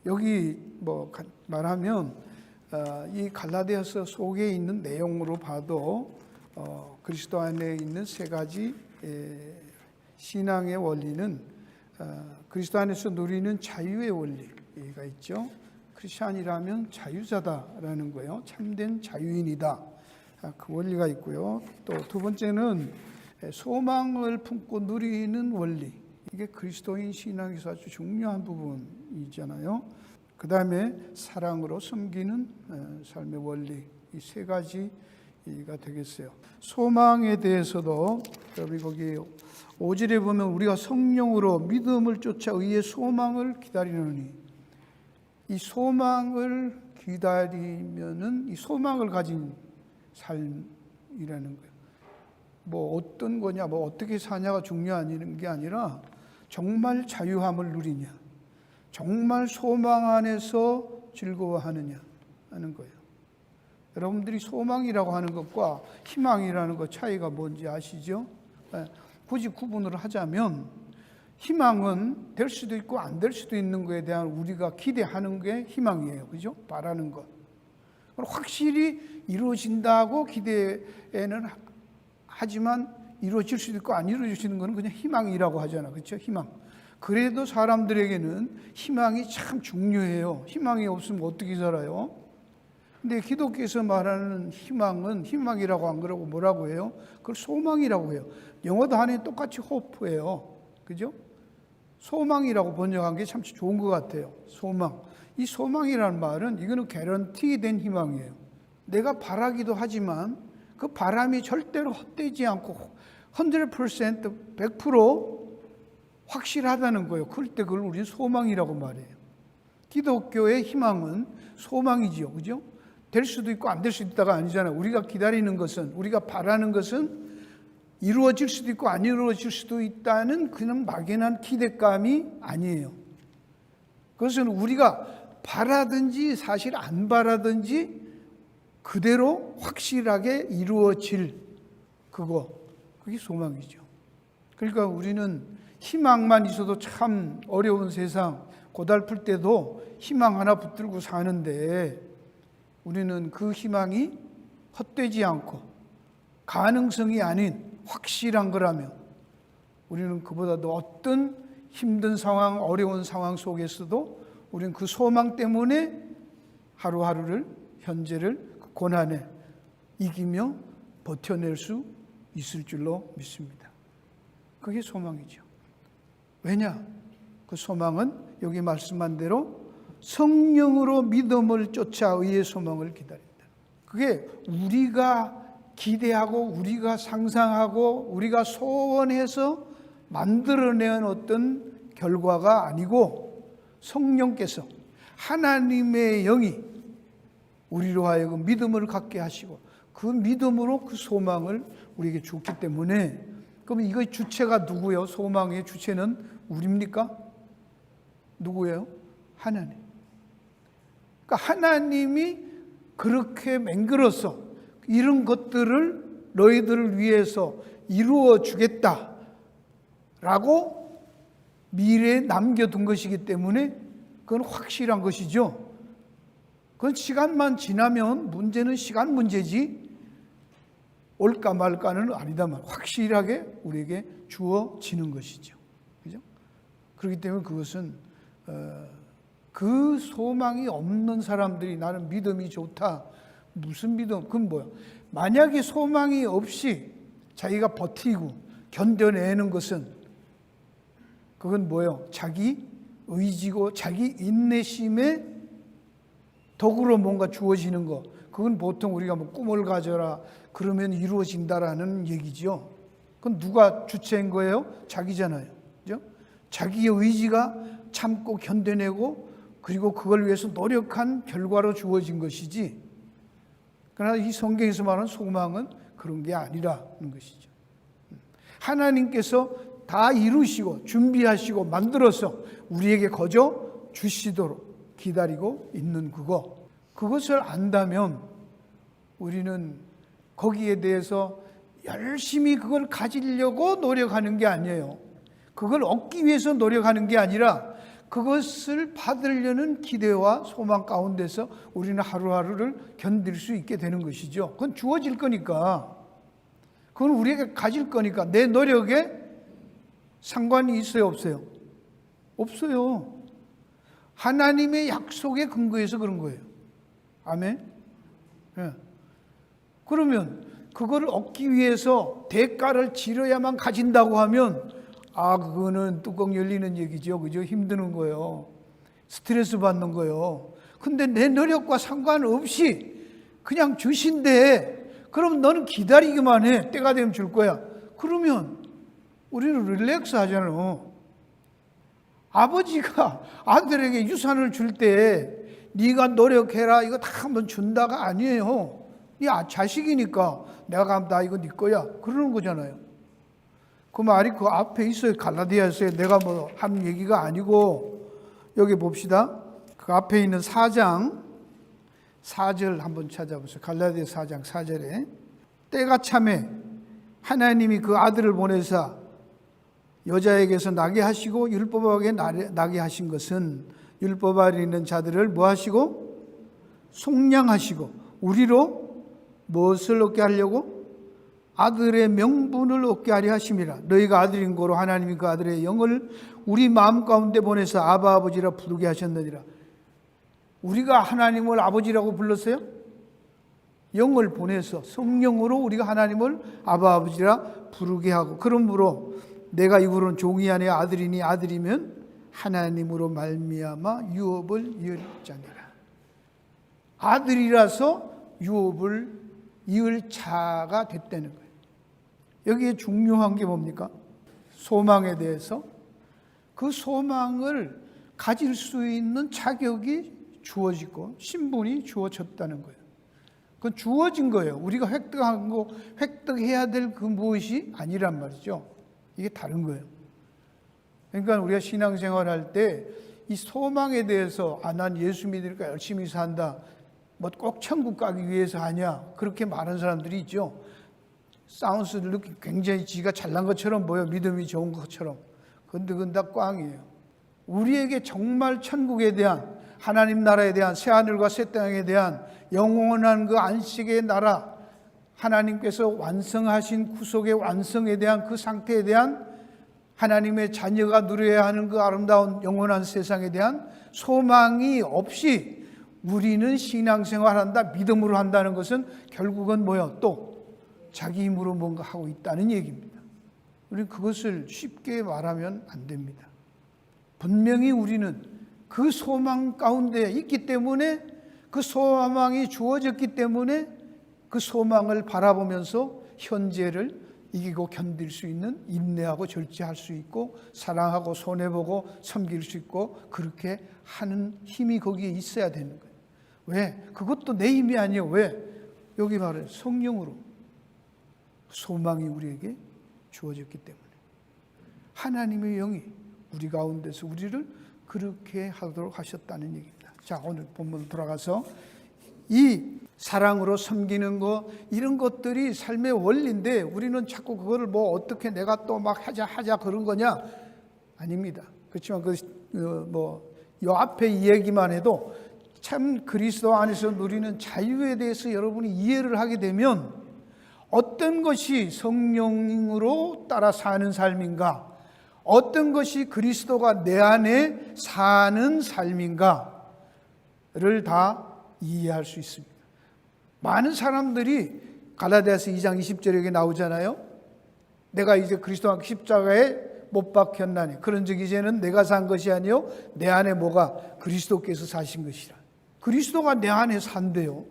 여기 말하면 이 갈라디아서 속에 있는 내용으로 봐도 그리스도 안에 있는 세 가지 신앙의 원리는 그리스도 안에서 누리는 자유의 원리가 있죠. 크리스찬이라면 자유자다라는 거예요. 참된 자유인이다. 그 원리가 있고요. 또 두 번째는 소망을 품고 누리는 원리. 이게 그리스도인 신앙에서 아주 중요한 부분이잖아요. 그 다음에 사랑으로 섬기는 삶의 원리. 이 세 가지가 되겠어요. 소망에 대해서도 여기 거기 5절에 보면 우리가 성령으로 믿음을 쫓아 의의 소망을 기다리노니, 이 소망을 기다리면은 이 소망을 가진 삶이라는 거예요. 뭐 어떤 거냐, 뭐 어떻게 사냐가 중요한 게 아니라 정말 자유함을 누리냐, 정말 소망 안에서 즐거워하느냐 하는 거예요. 여러분들이 소망이라고 하는 것과 희망이라는 것 차이가 뭔지 아시죠? 굳이 구분을 하자면 희망은 될 수도 있고 안 될 수도 있는 것에 대한 우리가 기대하는 게 희망이에요. 그죠? 바라는 것. 확실히 이루어진다고 기대는 하지만 이루어질 수도 있고 안 이루어지는 것은 그냥 희망이라고 하잖아. 그렇죠? 희망. 그래도 사람들에게는 희망이 참 중요해요. 희망이 없으면 어떻게 살아요? 근데 기독교에서 말하는 희망은 희망이라고 안 그러고 뭐라고 해요? 그걸 소망이라고 해요. 영어 단어는 똑같이 hope예요. 그죠? 소망이라고 번역한 게 참 좋은 것 같아요. 소망. 이 소망이라는 말은 이거는 개런티된 희망이에요. 내가 바라기도 하지만 그 바람이 절대로 헛되지 않고 100%, 100% 확실하다는 거예요. 그럴 때 그걸 우리는 소망이라고 말해요. 기독교의 희망은 소망이지요. 그죠? 될 수도 있고 안 될 수도 있다가 아니잖아요. 우리가 기다리는 것은, 우리가 바라는 것은 이루어질 수도 있고 안 이루어질 수도 있다는 그냥 막연한 기대감이 아니에요. 그것은 우리가 바라든지 사실 안 바라든지 그대로 확실하게 이루어질 그게 소망이죠. 그러니까 우리는 희망만 있어도 참 어려운 세상, 고달플 때도 희망 하나 붙들고 사는데 우리는 그 희망이 헛되지 않고 가능성이 아닌 확실한 거라면 우리는 그보다도 어떤 힘든 상황, 어려운 상황 속에서도 우리는 그 소망 때문에 하루하루를, 현재를 그 고난에 이기며 버텨낼 수 있을 줄로 믿습니다. 그게 소망이죠. 왜냐? 그 소망은 여기 말씀한 대로 성령으로 믿음을 쫓아 의의 소망을 기다린다. 그게 우리가 기대하고 우리가 상상하고 우리가 소원해서 만들어낸 어떤 결과가 아니고 성령께서 하나님의 영이 우리로 하여금 믿음을 갖게 하시고 그 믿음으로 그 소망을 우리에게 줬기 때문에 그럼 이거 주체가 누구예요? 소망의 주체는 우리입니까? 누구예요? 하나님. 그러니까 하나님이 그렇게 맹글어서 이런 것들을 너희들을 위해서 이루어 주겠다라고 미래에 남겨둔 것이기 때문에 그건 확실한 것이죠. 그건 시간만 지나면 문제는 시간 문제지 올까 말까는 아니다만 확실하게 우리에게 주어지는 것이죠. 그죠? 그렇기 때문에 그것은 그 소망이 없는 사람들이 나는 믿음이 좋다. 무슨 믿음? 그건 뭐야? 만약에 소망이 없이 자기가 버티고 견뎌내는 것은 그건 뭐예요? 자기 의지고 자기 인내심에 덕으로 뭔가 주어지는 거. 그건 보통 우리가 뭐 꿈을 가져라 그러면 이루어진다라는 얘기죠. 그건 누가 주체인 거예요? 자기잖아요. 그죠? 자기의 의지가 참고 견뎌내고 그리고 그걸 위해서 노력한 결과로 주어진 것이지. 그러나 이 성경에서 말하는 소망은 그런 게 아니라는 것이죠. 하나님께서 다 이루시고 준비하시고 만들어서 우리에게 거저 주시도록 기다리고 있는 그것을 안다면 우리는 거기에 대해서 열심히 그걸 가지려고 노력하는 게 아니에요. 그걸 얻기 위해서 노력하는 게 아니라 그것을 받으려는 기대와 소망 가운데서 우리는 하루하루를 견딜 수 있게 되는 것이죠. 그건 주어질 거니까. 그건 우리에게 가질 거니까. 내 노력에 상관이 있어요, 없어요? 없어요. 하나님의 약속에 근거해서 그런 거예요. 아멘? 네. 그러면 그걸 얻기 위해서 대가를 치러야만 가진다고 하면 그거는 뚜껑 열리는 얘기죠. 그죠? 힘드는 거예요. 스트레스 받는 거예요. 근데 내 노력과 상관없이 그냥 주신대. 그럼 너는 기다리기만 해. 때가 되면 줄 거야. 그러면 우리는 릴렉스 하잖아. 아버지가 아들에게 유산을 줄 때 네가 노력해라 이거 다 한번 준다가 아니에요. 네 자식이니까 내가 가면 나 이거 네 거야 그러는 거잖아요. 그 말이 그 앞에 있어요. 갈라디아서에 내가 뭐 한 얘기가 아니고 여기 봅시다. 그 앞에 있는 4장 4절 한번 찾아보세요. 갈라디아 4장 4절에 때가 참에 하나님이 그 아들을 보내사 여자에게서 나게 하시고 율법에게 나게 하신 것은 율법 아래 있는 자들을 뭐 하시고 속량하시고 우리로 무엇을 얻게 하려고? 아들의 명분을 얻게 하려 하심이라. 너희가 아들인 고로 하나님이 그 아들의 영을 우리 마음 가운데 보내서 아바 아버지라 부르게 하셨느니라. 우리가 하나님을 아버지라고 불렀어요? 영을 보내서 성령으로 우리가 하나님을 아바 아버지라 부르게 하고 그러므로 내가 이후로는 종이 아니라 아들이니 아들이면 하나님으로 말미암아 유업을 이을 자니라. 아들이라서 유업을 이을 자가 됐다는 거예요. 여기에 중요한 게 뭡니까? 소망에 대해서 그 소망을 가질 수 있는 자격이 주어지고 신분이 주어졌다는 거예요. 그건 주어진 거예요. 우리가 획득한 거, 획득해야 될 그 무엇이 아니란 말이죠. 이게 다른 거예요. 그러니까 우리가 신앙생활 할 때 이 소망에 대해서 난 예수 믿으니까 열심히 산다. 뭐 꼭 천국 가기 위해서 하냐. 그렇게 말하는 사람들이 있죠. 사운스를 느끼 굉장히 지가 잘난 것처럼 보여. 믿음이 좋은 것처럼. 근데 그건 다 꽝이에요. 우리에게 정말 천국에 대한 하나님 나라에 대한 새하늘과 새 땅에 대한 영원한 그 안식의 나라 하나님께서 완성하신 구속의 완성에 대한 그 상태에 대한 하나님의 자녀가 누려야 하는 그 아름다운 영원한 세상에 대한 소망이 없이 우리는 신앙생활한다, 믿음으로 한다는 것은 결국은 뭐예요? 또 자기 힘으로 뭔가 하고 있다는 얘기입니다. 우리는 그것을 쉽게 말하면 안 됩니다. 분명히 우리는 그 소망 가운데 있기 때문에 그 소망이 주어졌기 때문에 그 소망을 바라보면서 현재를 이기고 견딜 수 있는 인내하고 절제할 수 있고 사랑하고 손해보고 섬길 수 있고 그렇게 하는 힘이 거기에 있어야 되는 거예요. 왜? 그것도 내 힘이 아니에요. 왜? 여기 말은 성령으로 소망이 우리에게 주어졌기 때문에 하나님의 영이 우리 가운데서 우리를 그렇게 하도록 하셨다는 얘기입니다. 자, 오늘 본문 돌아가서 이 사랑으로 섬기는 거 이런 것들이 삶의 원리인데 우리는 자꾸 그거를 뭐 어떻게 내가 또 막 하자 그런 거냐? 아닙니다. 그렇지만 요 앞에 이 얘기만 해도 참 그리스도 안에서 누리는 자유에 대해서 여러분이 이해를 하게 되면 어떤 것이 성령으로 따라 사는 삶인가? 어떤 것이 그리스도가 내 안에 사는 삶인가를 다 이해할 수 있습니다. 많은 사람들이 갈라디아서 2장 20절에 나오잖아요. 내가 이제 그리스도와 십자가에 못 박혔나니 그런즉 이제는 내가 산 것이 아니요 내 안에 뭐가 그리스도께서 사신 것이라. 그리스도가 내 안에 산대요.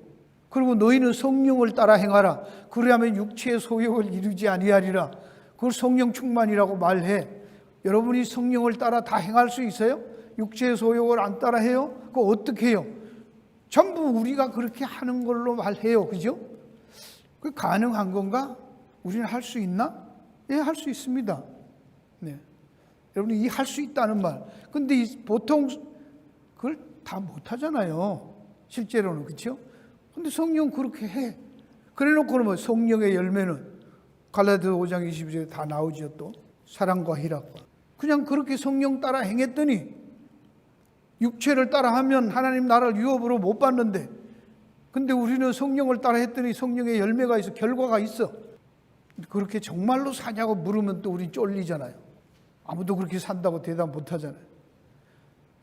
그리고 너희는 성령을 따라 행하라. 그리하면 육체의 소욕을 이루지 아니하리라. 그걸 성령 충만이라고 말해. 여러분이 성령을 따라 다 행할 수 있어요? 육체의 소욕을 안 따라 해요? 그거 어떻게 해요? 전부 우리가 그렇게 하는 걸로 말해요. 그죠? 그 가능한 건가? 우리는 할 수 있나? 예, 할 수 있습니다. 네. 여러분이 이 할 수 있다는 말. 근데 보통 그걸 다 못 하잖아요. 실제로는. 그렇죠? 근데 성령 그렇게 해. 그래놓고는 뭐 성령의 열매는 갈라디아서 5장 22절에 다 나오죠. 또 사랑과 희락과. 그냥 그렇게 성령 따라 행했더니 육체를 따라하면 하나님 나라를 유업으로 못 받는데, 근데 우리는 성령을 따라 했더니 성령의 열매가 있어, 결과가 있어. 그렇게 정말로 사냐고 물으면 또 우린 쫄리잖아요. 아무도 그렇게 산다고 대답 못 하잖아요.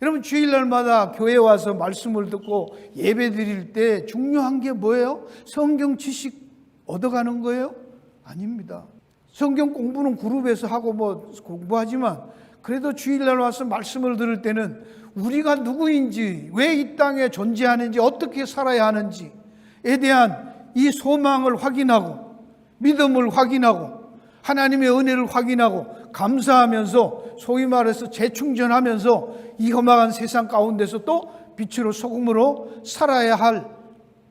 여러분, 주일날마다 교회 와서 말씀을 듣고 예배 드릴 때 중요한 게 뭐예요? 성경 지식 얻어가는 거예요? 아닙니다. 성경 공부는 그룹에서 하고 뭐 공부하지만, 그래도 주일날 와서 말씀을 들을 때는 우리가 누구인지, 왜 이 땅에 존재하는지, 어떻게 살아야 하는지에 대한 이 소망을 확인하고, 믿음을 확인하고, 하나님의 은혜를 확인하고, 감사하면서, 소위 말해서 재충전하면서 이 험악한 세상 가운데서 또 빛으로 소금으로 살아야 할,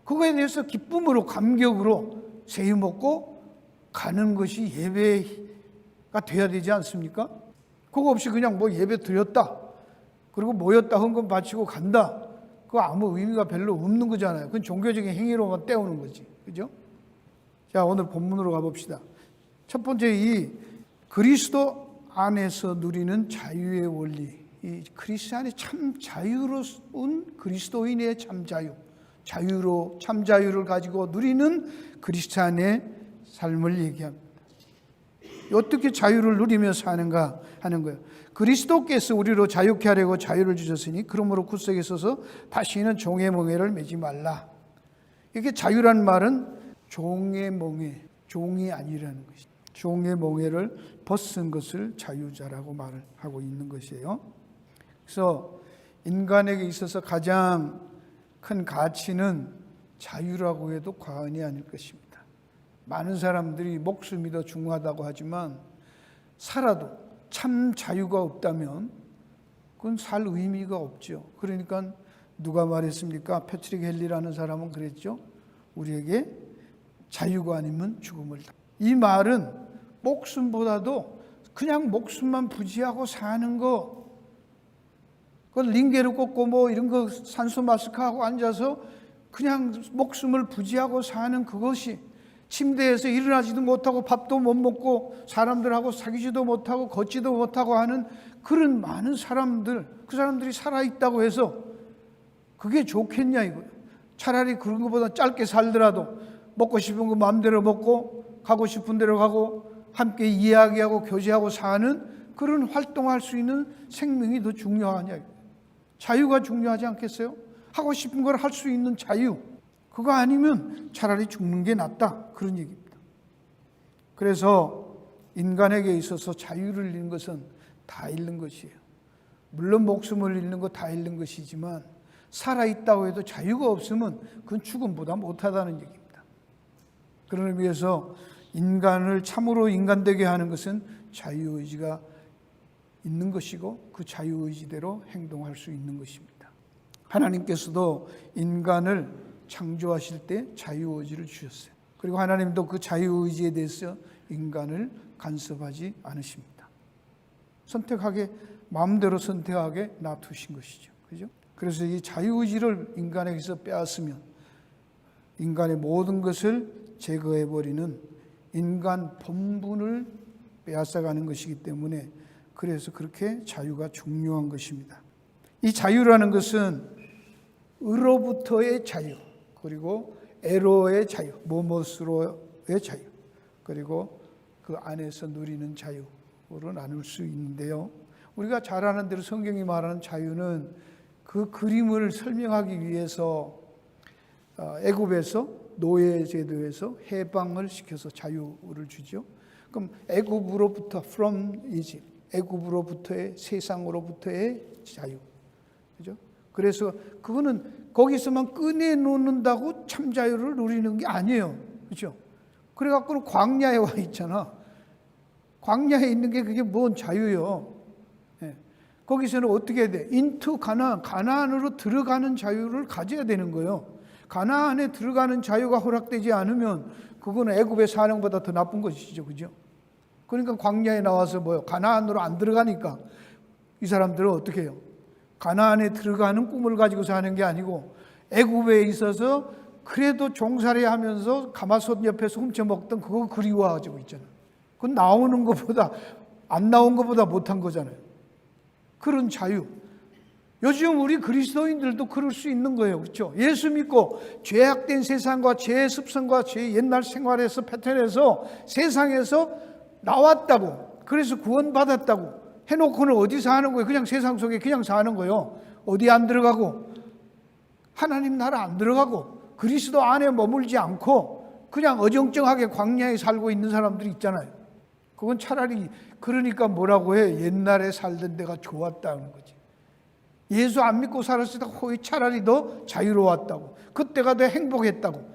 그거에 대해서 기쁨으로, 감격으로 세유 먹고 가는 것이 예배가 돼야 되지 않습니까? 그거 없이 그냥 뭐 예배 드렸다, 그리고 모였다, 헌금 바치고 간다, 그거 아무 의미가 별로 없는 거잖아요. 그건 종교적인 행위로만 때우는 거지. 그죠? 자, 오늘 본문으로 가봅시다. 첫 번째, 이 그리스도 안에서 누리는 자유의 원리. 이 크리스찬이 참 자유로운 그리스도인의 참 자유, 자유로 참 자유를 가지고 누리는 크리스찬의 삶을 얘기합니다. 어떻게 자유를 누리며 사는가 하는 거예요. 그리스도께서 우리로 자유케 하려고 자유를 주셨으니 그러므로 굳세게 서서 다시는 종의 멍에를 매지 말라. 이게 자유란 말은 종의 멍에, 종이 아니라는 것이죠. 종의 멍에를 벗은 것을 자유자라고 말을 하고 있는 것이에요. 그래서 인간에게 있어서 가장 큰 가치는 자유라고 해도 과언이 아닐 것입니다. 많은 사람들이 목숨이 더 중요하다고 하지만, 살아도 참 자유가 없다면 그건 살 의미가 없죠. 그러니까 누가 말했습니까? 패트릭 헨리라는 사람은 그랬죠. 우리에게 자유가 아니면 죽음을. 이 말은 목숨보다도 그냥 목숨만 부지하고 사는 거, 그걸 링게를 꽂고 뭐 이런 거 산소 마스크하고 앉아서 그냥 목숨을 부지하고 사는 그것이, 침대에서 일어나지도 못하고 밥도 못 먹고 사람들하고 사귀지도 못하고 걷지도 못하고 하는 그런 많은 사람들, 그 사람들이 살아있다고 해서 그게 좋겠냐 이거예요. 차라리 그런 것보다 짧게 살더라도 먹고 싶은 거 마음대로 먹고 가고 싶은 데로 가고 함께 이야기하고 교제하고 사는 그런 활동할 수 있는 생명이 더 중요하냐. 자유가 중요하지 않겠어요? 하고 싶은 걸 할 수 있는 자유, 그거 아니면 차라리 죽는 게 낫다, 그런 얘기입니다. 그래서 인간에게 있어서 자유를 잃는 것은 다 잃는 것이에요. 물론 목숨을 잃는 거 다 잃는 것이지만, 살아있다고 해도 자유가 없으면 그건 죽음보다 못하다는 얘기입니다. 그런 의미에서 인간을 참으로 인간되게 하는 것은 자유의지가 있는 것이고, 그 자유의지대로 행동할 수 있는 것입니다. 하나님께서도 인간을 창조하실 때 자유의지를 주셨어요. 그리고 하나님도 그 자유의지에 대해서 인간을 간섭하지 않으십니다. 선택하게, 마음대로 선택하게 놔두신 것이죠. 그죠? 그래서 이 자유의지를 인간에게서 빼앗으면 인간의 모든 것을 제거해버리는 인간 본분을 빼앗아가는 것이기 때문에, 그래서 그렇게 자유가 중요한 것입니다. 이 자유라는 것은 의로부터의 자유, 그리고 에로의 자유, 뭐뭇으로의 자유, 그리고 그 안에서 누리는 자유로 나눌 수 있는데요. 우리가 잘 아는 대로 성경이 말하는 자유는 그 그림을 설명하기 위해서 애굽에서 노예 제도에서 해방을 시켜서 자유를 주죠. 그럼 애굽으로부터 from Egypt, 애굽으로부터의, 세상으로부터의 자유, 그죠? 그래서 그거는 거기서만 꺼내놓는다고 참 자유를 누리는 게 아니에요. 그렇죠? 그래갖고는 광야에 와 있잖아. 광야에 있는 게 그게 뭔 자유예요. 예. 거기서는 어떻게 해야 돼? 인투 가나안으로 들어가는 자유를 가져야 되는 거예요. 가나안에 들어가는 자유가 허락되지 않으면 그거는 애굽의 사령보다 더 나쁜 것이죠. 그죠? 그러니까 광야에 나와서 뭐요? 가나안으로 안 들어가니까 이 사람들은 어떻게 해요? 가나안에 들어가는 꿈을 가지고 사는 게 아니고 애굽에 있어서 그래도 종살이 하면서 가마솥 옆에서 훔쳐먹던 그거 그리워가지고 있잖아요. 그건 나오는 것보다 안 나온 것보다 못한 거잖아요. 그런 자유. 요즘 우리 그리스도인들도 그럴 수 있는 거예요. 그렇죠? 예수 믿고 죄악된 세상과 죄의 습성과 죄의 옛날 생활에서 패턴에서 세상에서 나왔다고, 그래서 구원받았다고 해놓고는 어디 사는 거예요? 그냥 세상 속에 그냥 사는 거예요. 어디 안 들어가고, 하나님 나라 안 들어가고, 그리스도 안에 머물지 않고 그냥 어정쩡하게 광야에 살고 있는 사람들이 있잖아요. 그건 차라리, 그러니까 뭐라고 해? 옛날에 살던 데가 좋았다는 거지. 예수 안 믿고 살았을 때 차라리 더 자유로웠다고, 그때가 더 행복했다고.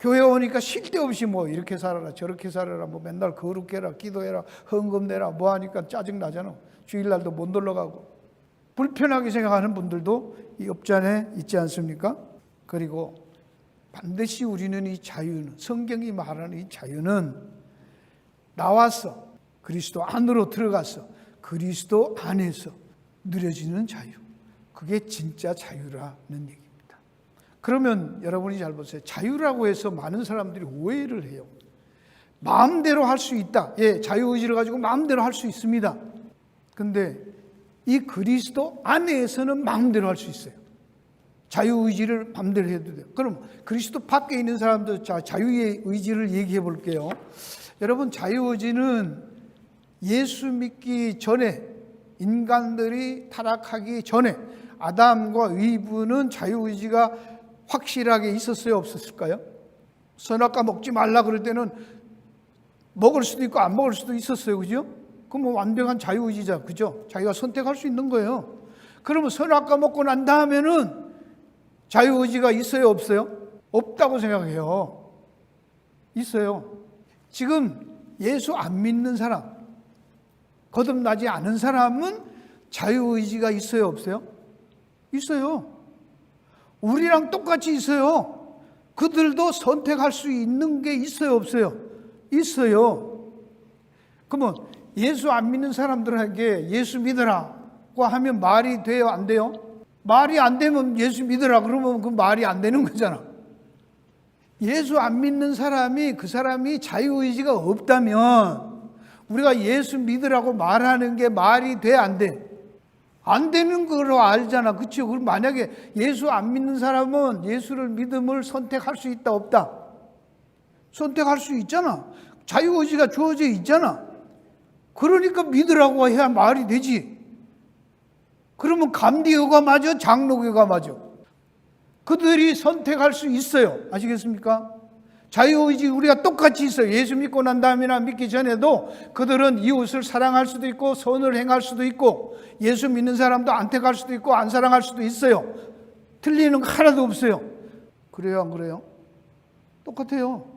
교회 오니까 쉴 데 없이 뭐 이렇게 살아라 저렇게 살아라, 뭐 맨날 거룩해 라 기도해라 헌금 내라 뭐 하니까 짜증나잖아. 주일날도 못 놀러 가고. 불편하게 생각하는 분들도 이 없잖아요. 있지 않습니까? 그리고 반드시 우리는 이 자유는, 성경이 말하는 이 자유는 나와서 그리스도 안으로 들어가서 그리스도 안에서 누려지는 자유, 그게 진짜 자유라는 얘기입니다. 그러면 여러분이 잘 보세요. 자유라고 해서 많은 사람들이 오해를 해요. 마음대로 할 수 있다. 예, 자유의지를 가지고 마음대로 할 수 있습니다. 근데 이 그리스도 안에서는 마음대로 할 수 있어요. 자유의지를 마음대로 해도 돼요. 그럼 그리스도 밖에 있는 사람들, 자유의 의지를 얘기해 볼게요. 여러분, 자유의지는 예수 믿기 전에, 인간들이 타락하기 전에 아담과 이브는 자유의지가 확실하게 있었어요, 없었을까요? 선악과 먹지 말라 그럴 때는 먹을 수도 있고 안 먹을 수도 있었어요, 그죠? 그럼 뭐 완벽한 자유의지자, 그죠? 자기가 선택할 수 있는 거예요. 그러면 선악과 먹고 난 다음에는 자유의지가 있어요, 없어요? 없다고 생각해요. 있어요. 지금 예수 안 믿는 사람, 거듭나지 않은 사람은 자유의지가 있어요, 없어요? 있어요. 우리랑 똑같이 있어요. 그들도 선택할 수 있는 게 있어요, 없어요? 있어요. 그러면 예수 안 믿는 사람들에게 예수 믿으라고 하면 말이 돼요, 안 돼요? 말이 안 되면 예수 믿으라 그러면 그 말이 안 되는 거잖아. 예수 안 믿는 사람이, 그 사람이 자유의지가 없다면 우리가 예수 믿으라고 말하는 게 말이 돼, 안 돼? 안 되는 거로 알잖아. 그렇죠? 그럼 만약에 예수 안 믿는 사람은 예수를 믿음을 선택할 수 있다, 없다? 선택할 수 있잖아. 자유의지가 주어져 있잖아. 그러니까 믿으라고 해야 말이 되지. 그러면 감리교가 맞아, 장로교가 맞아. 그들이 선택할 수 있어요. 아시겠습니까? 자유의지 우리가 똑같이 있어요. 예수 믿고 난 다음이나 믿기 전에도 그들은 이웃을 사랑할 수도 있고 선을 행할 수도 있고, 예수 믿는 사람도 안 택할 수도 있고 안 사랑할 수도 있어요. 틀리는 거 하나도 없어요. 그래요, 안 그래요? 똑같아요.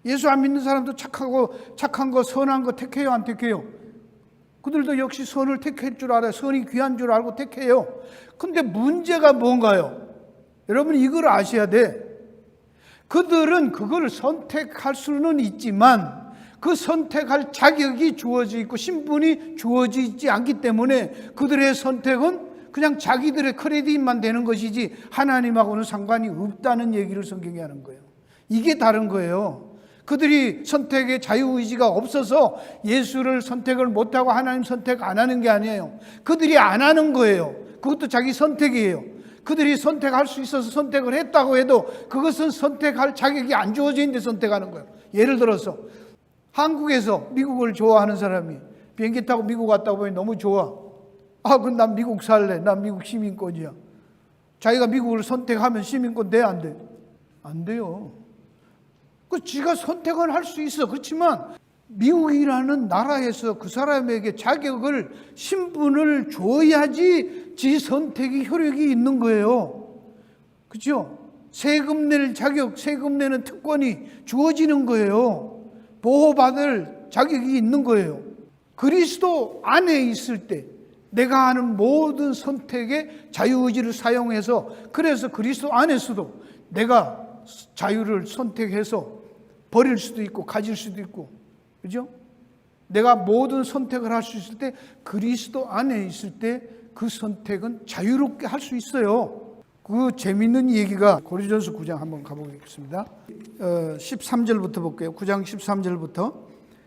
예수 안 믿는 사람도 착한 거 선한 거 택해요, 안 택해요? 그들도 역시 선을 택할 줄 알아요. 선이 귀한 줄 알고 택해요. 근데 문제가 뭔가요? 여러분 이걸 아셔야 돼. 그들은 그걸 선택할 수는 있지만 그 선택할 자격이 주어져 있고 신분이 주어져 있지 않기 때문에 그들의 선택은 그냥 자기들의 크레딧만 되는 것이지 하나님하고는 상관이 없다는 얘기를 성경이 하는 거예요. 이게 다른 거예요. 그들이 선택의 자유의지가 없어서 예수를 선택을 못하고 하나님 선택 안 하는 게 아니에요. 그들이 안 하는 거예요. 그것도 자기 선택이에요. 그들이 선택할 수 있어서 선택을 했다고 해도 그것은 선택할 자격이 안 주어져 있는데 선택하는 거예요. 예를 들어서 한국에서 미국을 좋아하는 사람이 비행기 타고 미국 갔다 보니 너무 좋아. 그럼 난 미국 살래. 난 미국 시민권이야. 자기가 미국을 선택하면 시민권 돼, 안 돼? 안 돼요. 지가 선택은 할 수 있어. 그렇지만 미국이라는 나라에서 그 사람에게 자격을, 신분을 줘야지 지 선택이 효력이 있는 거예요. 그렇죠? 세금 낼 자격, 세금 내는 특권이 주어지는 거예요. 보호받을 자격이 있는 거예요. 그리스도 안에 있을 때 내가 하는 모든 선택에 자유의지를 사용해서, 그래서 그리스도 안에서도 내가 자유를 선택해서 버릴 수도 있고 가질 수도 있고, 그죠? 내가 모든 선택을 할 수 있을 때, 그리스도 안에 있을 때 그 선택은 자유롭게 할 수 있어요. 그 재밌는 얘기가 고린도전서 9장 한번 가보겠습니다. 13절부터 볼게요. 9장 13절부터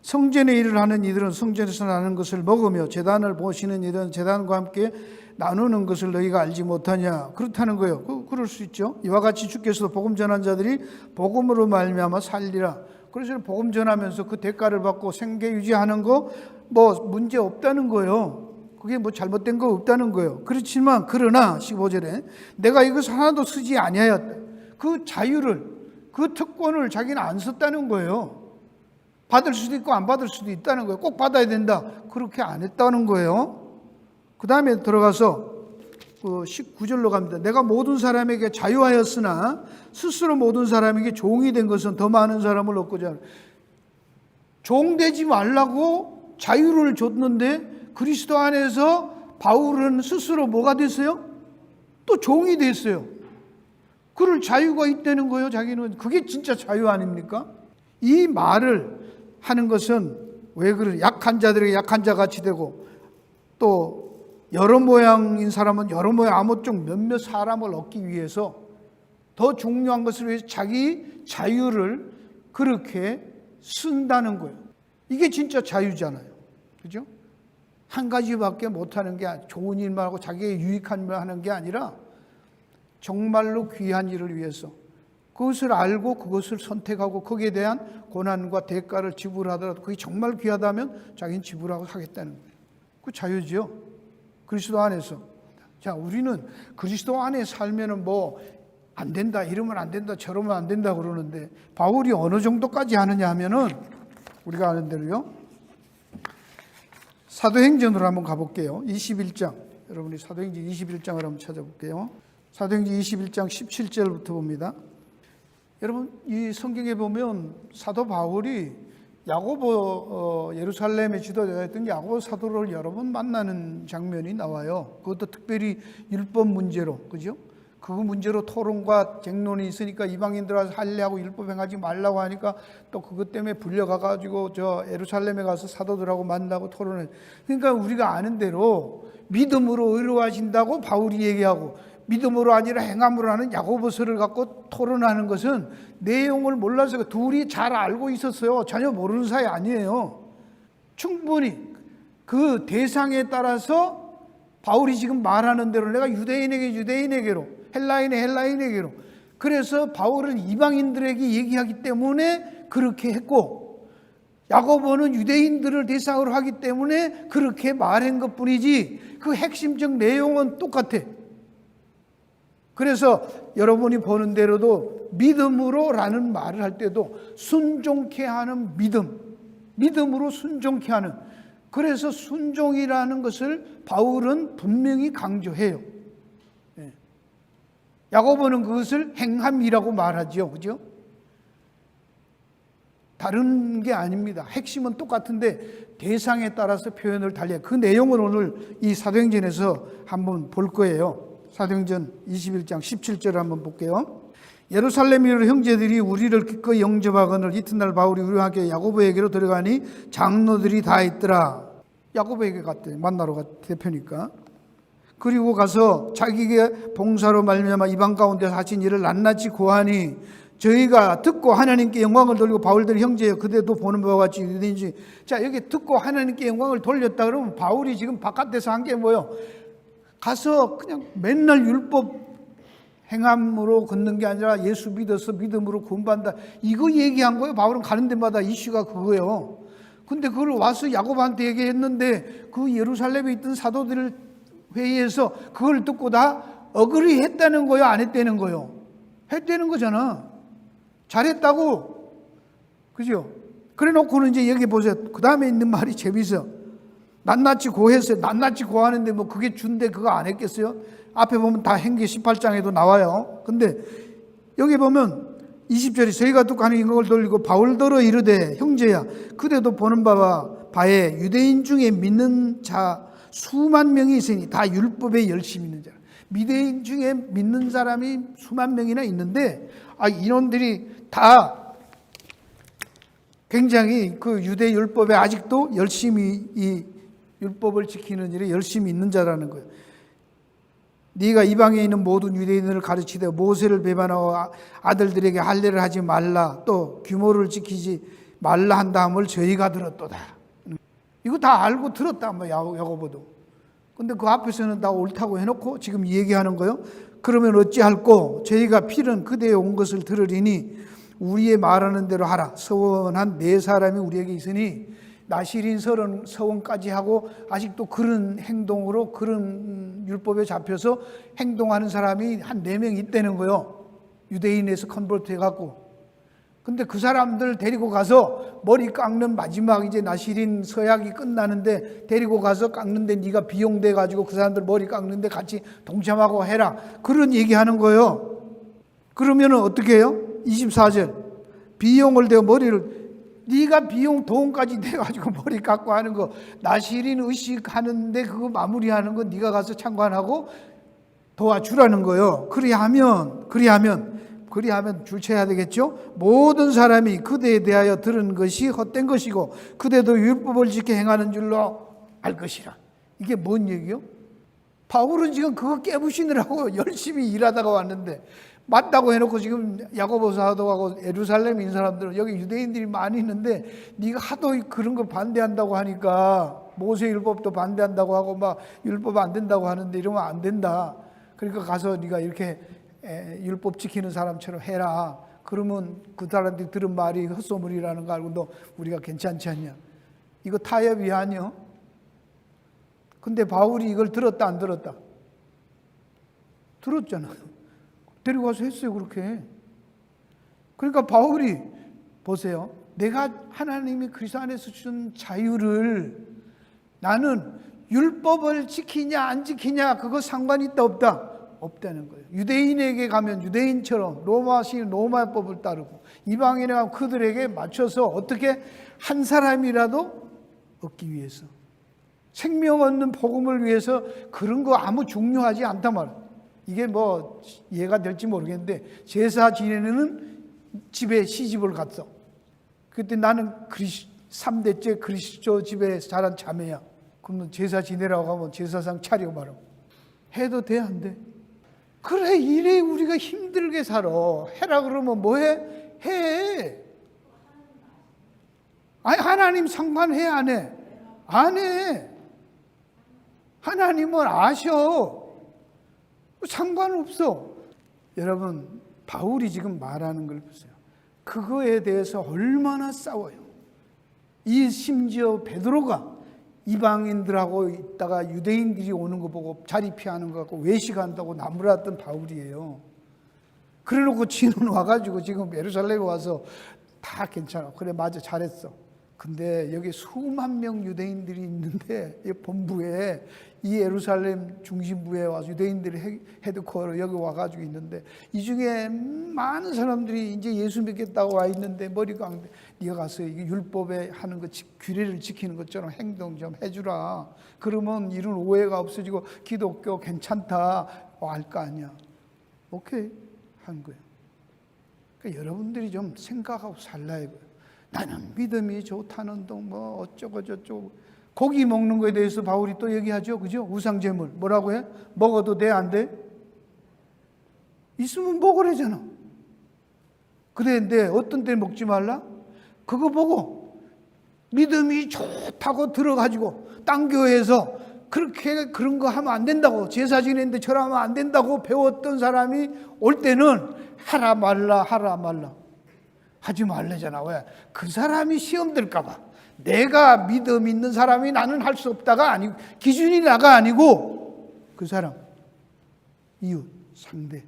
성전의 일을 하는 이들은 성전에서 나는 것을 먹으며 제단을 보시는 이들은 제단과 함께 나누는 것을 너희가 알지 못하냐. 그렇다는 거예요. 그럴 수 있죠. 이와 같이 주께서도 복음 전한 자들이 복음으로 말미암아 살리라. 그래서 복음 전하면서 그 대가를 받고 생계 유지하는 거 뭐 문제 없다는 거예요. 그게 뭐 잘못된 거 없다는 거예요. 그렇지만 그러나 15절에 내가 이것 하나도 쓰지 아니하였다. 그 자유를, 그 특권을 자기는 안 썼다는 거예요. 받을 수도 있고 안 받을 수도 있다는 거예요. 꼭 받아야 된다. 그렇게 안 했다는 거예요. 그 다음에 들어가서 19절로 갑니다. 내가 모든 사람에게 자유하였으나 스스로 모든 사람에게 종이 된 것은 더 많은 사람을 얻고자 하는. 종되지 말라고 자유를 줬는데 그리스도 안에서 바울은 스스로 뭐가 됐어요? 또 종이 됐어요. 그럴 자유가 있다는 거예요. 자기는. 그게 진짜 자유 아닙니까? 이 말을 하는 것은 왜 그래? 약한 자들에게 약한 자 같이 되고 또 여러 모양인 사람은 여러 모양 아무쪽 몇몇 사람을 얻기 위해서 더 중요한 것을 위해서 자기 자유를 그렇게 쓴다는 거예요. 이게 진짜 자유잖아요. 그죠? 한 가지밖에 못하는 게 좋은 일만 하고 자기의 유익한 일만 하는 게 아니라 정말로 귀한 일을 위해서 그것을 알고 그것을 선택하고 거기에 대한 고난과 대가를 지불하더라도 그게 정말 귀하다면 자기는 지불하고 하겠다는 거예요. 그 자유죠. 그리스도 안에서. 자, 우리는 그리스도 안에 살면은 뭐 안 된다, 이러면 안 된다, 저러면 안 된다 그러는데 바울이 어느 정도까지 하느냐 하면은 우리가 아는 대로요. 사도행전으로 한번 가볼게요. 21장. 여러분이 사도행전 21장을 한번 찾아볼게요. 사도행전 21장 17절부터 봅니다. 여러분 이 성경에 보면 사도 바울이 야고보 예루살렘의 지도자였던 야고보 사도를 여러 번 만나는 장면이 나와요. 그것도 특별히 율법 문제로, 그죠? 그 문제로 토론과 쟁론이 있으니까 이방인들 와서 할례하고 율법 행하지 말라고 하니까 또 그것 때문에 불려가가지고 저 예루살렘에 가서 사도들하고 만나고 토론해. 그러니까 우리가 아는 대로 믿음으로 의로워하신다고 바울이 얘기하고 믿음으로 아니라 행함으로 하는 야고보서를 갖고 토론하는 것은 내용을 몰라서 둘이 잘 알고 있었어요. 전혀 모르는 사이 아니에요. 충분히 그 대상에 따라서 바울이 지금 말하는 대로 내가 유대인에게 유대인에게로 헬라인에 헬라인에게로 그래서 바울은 이방인들에게 얘기하기 때문에 그렇게 했고 야고보는 유대인들을 대상으로 하기 때문에 그렇게 말한 것뿐이지 그 핵심적 내용은 똑같아. 그래서 여러분이 보는 대로도 믿음으로라는 말을 할 때도 순종케 하는 믿음으로 순종케 하는. 그래서 순종이라는 것을 바울은 분명히 강조해요. 야고보는 그것을 행함이라고 말하죠. 그죠? 다른 게 아닙니다. 핵심은 똑같은데 대상에 따라서 표현을 달리. 그 내용을 오늘 이 사도행전에서 한번 볼 거예요. 사도행전 21장 17절을 한번 볼게요. 예루살렘이로 형제들이 우리를 기꺼이 영접하거늘 이튿날 바울이 우리와 함께 야고보에게로 들어가니 장로들이 다 있더라. 야고보에게 갔대. 만나러 갔 대표니까. 그리고 가서 자기에게 봉사로 말미암아 이방 가운데서 하신 일을 낱낱이 고하니 저희가 듣고 하나님께 영광을 돌리고 바울들이 형제여 그대도 보는 바와 같이 유대인지. 자, 여기 듣고 하나님께 영광을 돌렸다 그러면 바울이 지금 바깥에서 한 게 뭐예요? 가서 그냥 맨날 율법 행함으로 걷는 게 아니라 예수 믿어서 믿음으로 구원받는다. 이거 얘기한 거예요. 바울은 가는 데마다 이슈가 그거예요. 근데 그걸 와서 야고보한테 얘기했는데 그 예루살렘에 있던 사도들을 회의에서 그걸 듣고 다 어그리 했다는 거예요? 안 했다는 거예요? 했다는 거잖아. 잘했다고. 그죠? 그래 놓고는 이제 여기 보세요. 그 다음에 있는 말이 재밌어. 낱낱이 고했어요. 낱낱이 고하는데 뭐 그게 준데 그거 안 했겠어요? 앞에 보면 다 행기 18장에도 나와요. 근데 여기 보면 20절에 저희가 듣고 하는 영광을 돌리고 바울더러 이르되 형제야 그대도 보는 바에 유대인 중에 믿는 자 수만 명이 있으니 다 율법에 열심히 있는 자라. 유대인 중에 믿는 사람이 수만 명이나 있는데 이놈들이 다 굉장히 그 유대 율법에 아직도 열심히 이 율법을 지키는 일에 열심히 있는 자라는 거예요. 네가 이방에 있는 모든 유대인을 가르치되 모세를 배반하고 아들들에게 할례를 하지 말라, 또 규모를 지키지 말라 한 다음을 저희가 들었도다. 이거 다 알고 들었다, 뭐 야고보도. 근데 그 앞에서는 다 옳다고 해놓고 지금 얘기하는 거요. 그러면 어찌할꼬? 저희가 필은 그대에 온 것을 들으리니 우리의 말하는 대로 하라. 서원한 네 사람이 우리에게 있으니 나실인 서원까지 하고 아직도 그런 행동으로 그런 율법에 잡혀서 행동하는 사람이 한 4명 있다는 거요. 유대인에서 컨버트 해갖고. 근데 그 사람들 데리고 가서 머리 깎는 마지막 이제 나실인 서약이 끝나는데 데리고 가서 깎는데 네가 비용돼 가지고 그 사람들 머리 깎는데 같이 동참하고 해라. 그런 얘기하는 거예요. 그러면은 어떻게 해요? 24절. 비용을 대어 머리를, 네가 비용 돈까지 내 가지고 머리 깎고 하는 거, 나실인 의식하는데 그거 마무리하는 거 네가 가서 참관하고 도와주라는 거예요. 그리하면 줄쳐야 되겠죠. 모든 사람이 그대에 대하여 들은 것이 헛된 것이고 그대도 율법을 지켜 행하는 줄로 알 것이라. 이게 뭔 얘기요? 바울은 지금 그거 깨부시느라고 열심히 일하다가 왔는데, 맞다고 해놓고 지금 야고보 사도하고 예루살렘에 있는 사람들은, 여기 유대인들이 많이 있는데 네가 하도 그런 거 반대한다고 하니까, 모세 율법도 반대한다고 하고 막 율법 안 된다고 하는데 이러면 안 된다. 그러니까 가서 네가 이렇게 율법 지키는 사람처럼 해라. 그러면 그 사람들이 들은 말이 헛소문이라는 거 알고 너 우리가 괜찮지 않냐. 이거 타협이 아니요. 근데 바울이 이걸 들었다 안 들었다? 들었잖아. 데리고 가서 했어요, 그렇게. 그러니까 바울이, 보세요. 내가 하나님이 그리스도 안에서 준 자유를, 나는 율법을 지키냐 안 지키냐 그거 상관이 있다 없다? 없다는 거예요. 유대인에게 가면 유대인처럼 로마식 로마법을 따르고, 이방인에 가면 그들에게 맞춰서 어떻게 한 사람이라도 얻기 위해서, 생명 얻는 복음을 위해서 그런 거 아무 중요하지 않단 말이에요. 이게 뭐 이해가 될지 모르겠는데, 제사 지내는 집에 시집을 갔어. 그때 나는 3대째 그리스도 집에 자란 자매야. 그러면 제사 지내라고 하면 제사상 차리고 말하고 해도 돼 안 돼? 그래, 이래 우리가 힘들게 살아. 해라 그러면 뭐해? 해. 아니 하나님 상관해 안 해? 안 해. 하나님은 아셔. 상관없어. 여러분, 바울이 지금 말하는 걸 보세요. 그거에 대해서 얼마나 싸워요. 이 심지어 베드로가 이방인들하고 있다가 유대인들이 오는 거 보고 자리 피하는 거 갖고 외식한다고 나무랐던 바울이에요. 그래놓고 지는 와가지고 지금 예루살렘에 와서 다 괜찮아. 그래, 맞아, 잘했어. 근데 여기 수만 명 유대인들이 있는데, 이 본부에, 이 예루살렘 중심부에 와서 유대인들이 헤드쿼터 여기 와가지고 있는데, 이 중에 많은 사람들이 이제 예수 믿겠다고 와 있는데 머리가 안 돼. 네가 가서 이게 율법에 하는 거, 규례를 지키는 것처럼 행동 좀 해주라. 그러면 이런 오해가 없어지고 기독교 괜찮다 할 거 아니야. 오케이 한 거예요. 그러니까 여러분들이 좀 생각하고 살라 이거예요. 나는 믿음이 좋다는 동 뭐 어쩌고 저쩌고. 고기 먹는 거에 대해서 바울이 또 얘기하죠. 그죠? 우상제물. 뭐라고 해? 먹어도 돼? 안 돼? 있으면 먹으래잖아. 그런데 어떤 때 먹지 말라? 그거 보고 믿음이 좋다고 들어가지고 딴 교회에서 그렇게 그런 거 하면 안 된다고, 제사 지내는데 저러면 안 된다고 배웠던 사람이 올 때는 하라 말라 하지 말래잖아. 왜? 그 사람이 시험 들까 봐. 내가 믿음 있는 사람이 나는 할 수 없다가 아니고, 기준이 나가 아니고 그 사람, 이웃, 상대,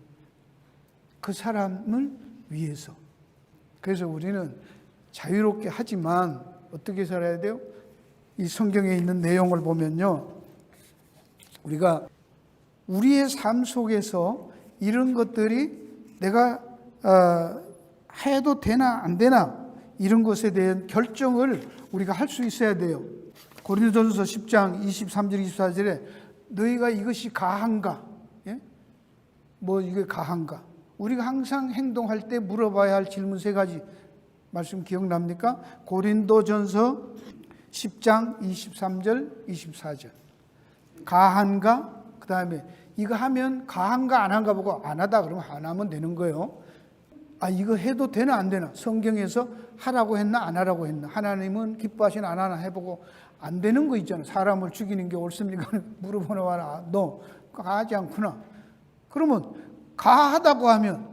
그 사람을 위해서. 그래서 우리는 자유롭게 하지만 어떻게 살아야 돼요? 이 성경에 있는 내용을 보면요, 우리가 우리의 삶 속에서 이런 것들이 내가 해도 되나 안 되나, 이런 것에 대한 결정을 우리가 할 수 있어야 돼요. 고린도전서 10장 23절 24절에 너희가 이것이 가한가? 예? 뭐 이게 가한가? 우리가 항상 행동할 때 물어봐야 할 질문 3가지 말씀 기억납니까? 고린도전서 10장 23절 24절. 가한가? 그 다음에 이거 하면 가한가 안 한가 보고 안 하다 그러면 안 하면 되는 거예요. 아, 이거 해도 되나 안 되나? 성경에서 하라고 했나 안 하라고 했나? 하나님은 기뻐하시나 안 하나 해보고 안 되는 거 있잖아. 사람을 죽이는 게 옳습니까? 물어보나 너 가하지 않구나. 그러면 가하다고 하면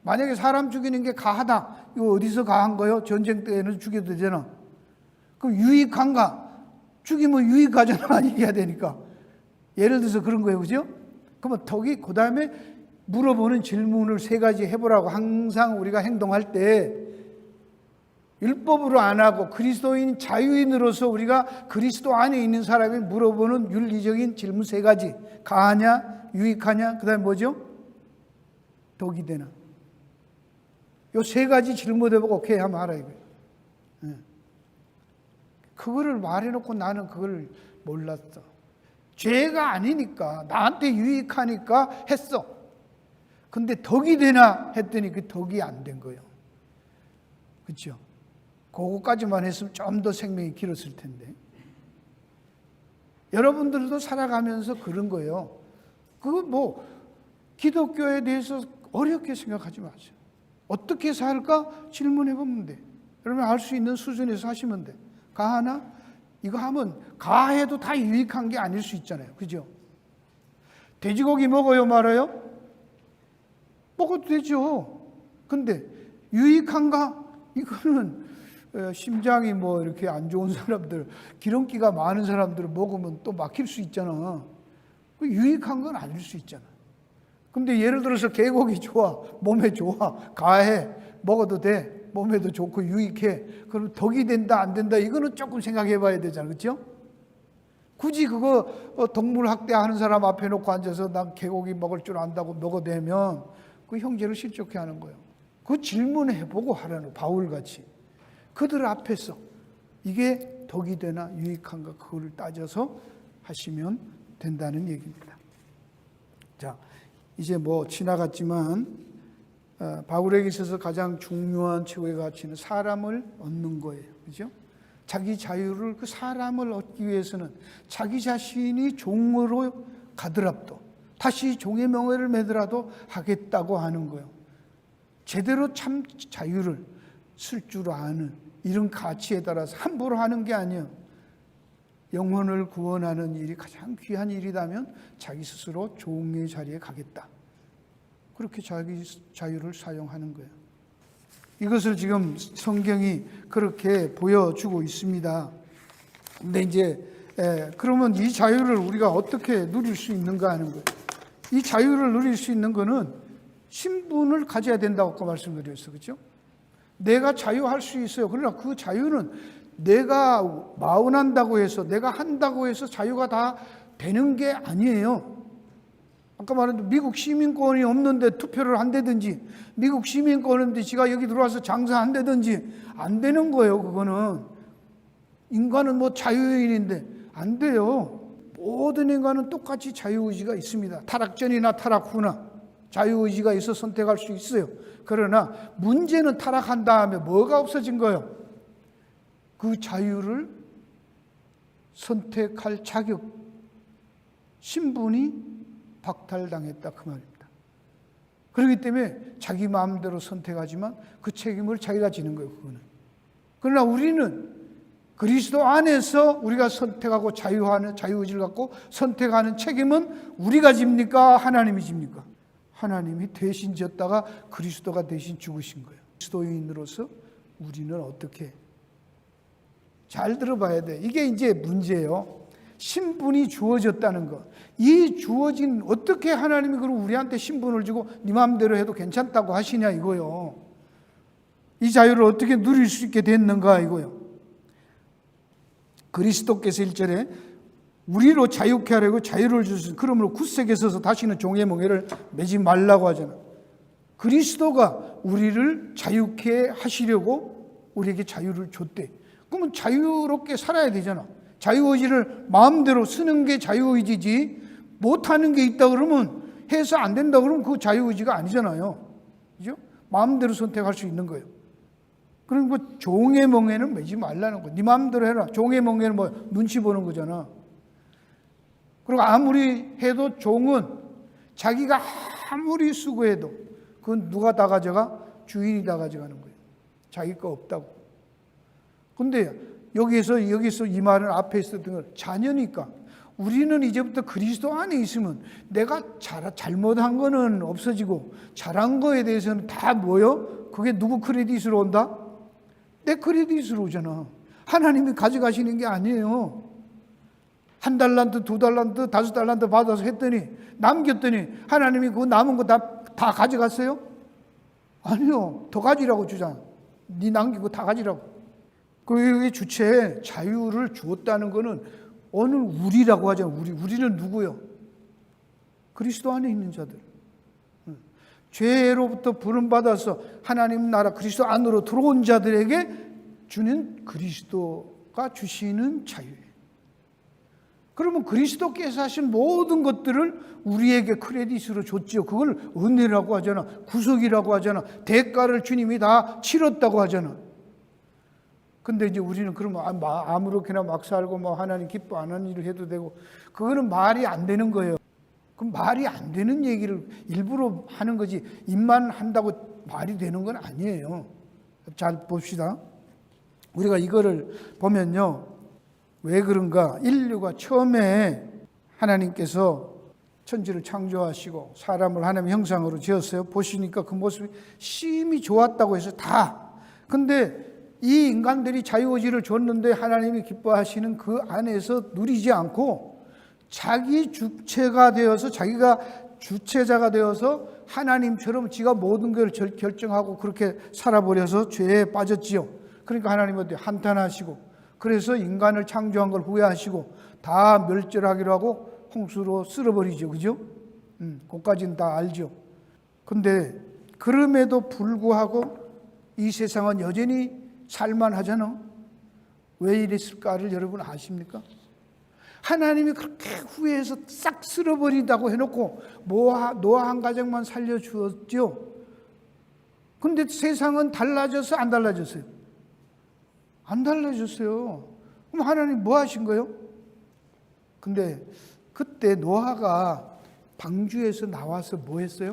만약에 사람 죽이는 게 가하다. 이거 어디서 가한 거요? 전쟁 때에는 죽여도 되잖아. 그럼 유익한가? 죽이면 유익하잖아. 이겨야 되니까. 예를 들어서 그런 거예요. 그죠? 그러면 그 다음에 물어보는 질문을 3가지 해보라고 항상 우리가 행동할 때 율법으로 안 하고 그리스도인 자유인으로서 우리가 그리스도 안에 있는 사람이 물어보는 윤리적인 질문 3가지. 가하냐? 유익하냐? 그 다음에 뭐죠? 덕이 되나? 요 3가지 질문해보고 오케이 하면 알아 이거예요. 그거를 말해놓고 나는 그걸 몰랐어. 죄가 아니니까 나한테 유익하니까 했어. 근데 덕이 되나 했더니 그 덕이 안 된 거예요. 그렇죠? 그거까지만 했으면 좀 더 생명이 길었을 텐데. 여러분들도 살아가면서 그런 거예요. 그거 뭐 기독교에 대해서 어렵게 생각하지 마세요. 어떻게 살까 질문해 보면 돼. 그러면 알 수 있는 수준에서 하시면 돼. 가하나? 이거 하면 가해도 다 유익한 게 아닐 수 있잖아요. 그죠? 돼지고기 먹어요 말아요? 먹어도 되죠. 근데 유익한가? 이거는 심장이 뭐 이렇게 안 좋은 사람들, 기름기가 많은 사람들 먹으면 또 막힐 수 있잖아. 유익한 건 아닐 수 있잖아. 근데 예를 들어서 개고기 좋아, 몸에 좋아, 가해, 먹어도 돼, 몸에도 좋고 유익해. 그럼 덕이 된다 안 된다 이거는 조금 생각해 봐야 되잖아. 그렇죠? 굳이 그거 동물 학대하는 사람 앞에 놓고 앉아서 난 개고기 먹을 줄 안다고 먹어대면 그 형제를 실족해 하는 거예요. 그 질문해보고 하라는 바울같이. 그들 앞에서 이게 덕이 되나 유익한가 그거를 따져서 하시면 된다는 얘기입니다. 자, 이제 뭐 지나갔지만 바울에게 있어서 가장 중요한 최고의 가치는 사람을 얻는 거예요. 그죠? 자기 자유를 그 사람을 얻기 위해서는 자기 자신이 종으로 가더라도 다시 종의 명예를 매더라도 하겠다고 하는 거예요. 제대로 참 자유를 쓸 줄 아는 이런 가치에 따라서 함부로 하는 게 아니에요. 영혼을 구원하는 일이 가장 귀한 일이라면 자기 스스로 종의 자리에 가겠다. 그렇게 자기 자유를 사용하는 거예요. 이것을 지금 성경이 그렇게 보여주고 있습니다. 근데 이제 그러면 이 자유를 우리가 어떻게 누릴 수 있는가 하는 거예요. 이 자유를 누릴 수 있는 거는 신분을 가져야 된다고 아까 말씀드렸어요. 그렇죠? 내가 자유할 수 있어요. 그러나 그 자유는 내가 마음한다고 해서 내가 한다고 해서 자유가 다 되는 게 아니에요. 아까 말한 미국 시민권이 없는데 투표를 한다든지 미국 시민권 없는데 지가 여기 들어와서 장사한다든지 안 되는 거예요. 그거는 인간은 뭐 자유인인데 안 돼요. 모든 인간은 똑같이 자유의지가 있습니다. 타락 전이나 타락 후나 자유의지가 있어 선택할 수 있어요. 그러나 문제는 타락한 다음에 뭐가 없어진 거예요? 그 자유를 선택할 자격, 신분이 박탈당했다 그 말입니다. 그렇기 때문에 자기 마음대로 선택하지만 그 책임을 자기가 지는 거예요. 그거는. 그러나 우리는 그리스도 안에서 우리가 선택하고 자유의지를 갖고 선택하는 책임은 우리가 집니까? 하나님이 집니까? 하나님이 대신 졌다가 그리스도가 대신 죽으신 거예요. 그리스도인으로서 우리는 어떻게? 잘 들어봐야 돼. 이게 이제 문제예요. 신분이 주어졌다는 것. 이 주어진 어떻게 하나님이 그럼 우리한테 신분을 주고 네 마음대로 해도 괜찮다고 하시냐 이거요. 이 자유를 어떻게 누릴 수 있게 됐는가 이거요. 그리스도께서 1절에 우리로 자유케 하려고 자유를 주신 그러므로 굳세게 서서 다시는 종의 멍에를 매지 말라고 하잖아. 그리스도가 우리를 자유케 하시려고 우리에게 자유를 줬대. 그러면 자유롭게 살아야 되잖아. 자유의지를 마음대로 쓰는 게 자유의지지 못하는 게 있다 그러면 해서 안 된다 그러면 그 자유의지가 아니잖아요. 그죠? 마음대로 선택할 수 있는 거예요. 그리고 종의 멍에는 매지 말라는 거. 네 마음대로 해라. 종의 멍에는 뭐 눈치 보는 거잖아. 그리고 아무리 해도 종은 자기가 아무리 수고해도 그건 누가 다 가져가? 주인이 다 가져가는 거예요. 자기 거 없다고. 근데 여기서 이 말은 앞에 있었던 걸 자녀니까 우리는 이제부터 그리스도 안에 있으면 내가 잘못한 거는 없어지고 잘한 거에 대해서는 다 뭐요? 그게 누구 크레딧으로 온다? 내 크레딧으로 오잖아. 하나님이 가져가시는 게 아니에요. 1달란트, 2달란트, 5달란트 받아서 했더니 남겼더니 하나님이 그 남은 거 다 가져갔어요? 아니요. 더 가지라고 주잖아. 네 남기고 다 가지라고. 그 주체에 자유를 주었다는 거는 오늘 우리라고 하잖아요. 우리는 누구요? 그리스도 안에 있는 자들. 죄로부터 부름받아서 하나님 나라 그리스도 안으로 들어온 자들에게 주는 그리스도가 주시는 자유예요. 그러면 그리스도께서 하신 모든 것들을 우리에게 크레딧으로 줬지요. 그걸 은혜라고 하잖아. 구속이라고 하잖아. 대가를 주님이 다 치렀다고 하잖아. 근데 이제 우리는 그러면 아무렇게나 막 살고 뭐 하나님 기뻐 안 하는 일을 해도 되고 그거는 말이 안 되는 거예요. 그럼 말이 안 되는 얘기를 일부러 하는 거지 입만 한다고 말이 되는 건 아니에요. 잘 봅시다. 우리가 이거를 보면요. 왜 그런가? 인류가 처음에 하나님께서 천지를 창조하시고 사람을 하나님의 형상으로 지었어요. 보시니까 그 모습이 심히 좋았다고 해서 다. 근데 이 인간들이 자유의지를 줬는데 하나님이 기뻐하시는 그 안에서 누리지 않고 자기 주체가 되어서 자기가 주체자가 되어서 하나님처럼 지가 모든 걸 결정하고 그렇게 살아버려서 죄에 빠졌지요. 그러니까 하나님은 어때요? 한탄하시고 그래서 인간을 창조한 걸 후회하시고 다 멸절하기로 하고 홍수로 쓸어버리죠. 그죠? 그것까지는 다 알죠. 근데 그럼에도 불구하고 이 세상은 여전히 살만하잖아. 왜 이랬을까를 여러분 아십니까? 하나님이 그렇게 후회해서 싹 쓸어버린다고 해놓고 노아 한 가정만 살려주었죠. 근데 세상은 달라져서 안 달라졌어요? 안 달라졌어요. 그럼 하나님 뭐 하신 거예요? 근데 그때 노아가 방주에서 나와서 뭐 했어요?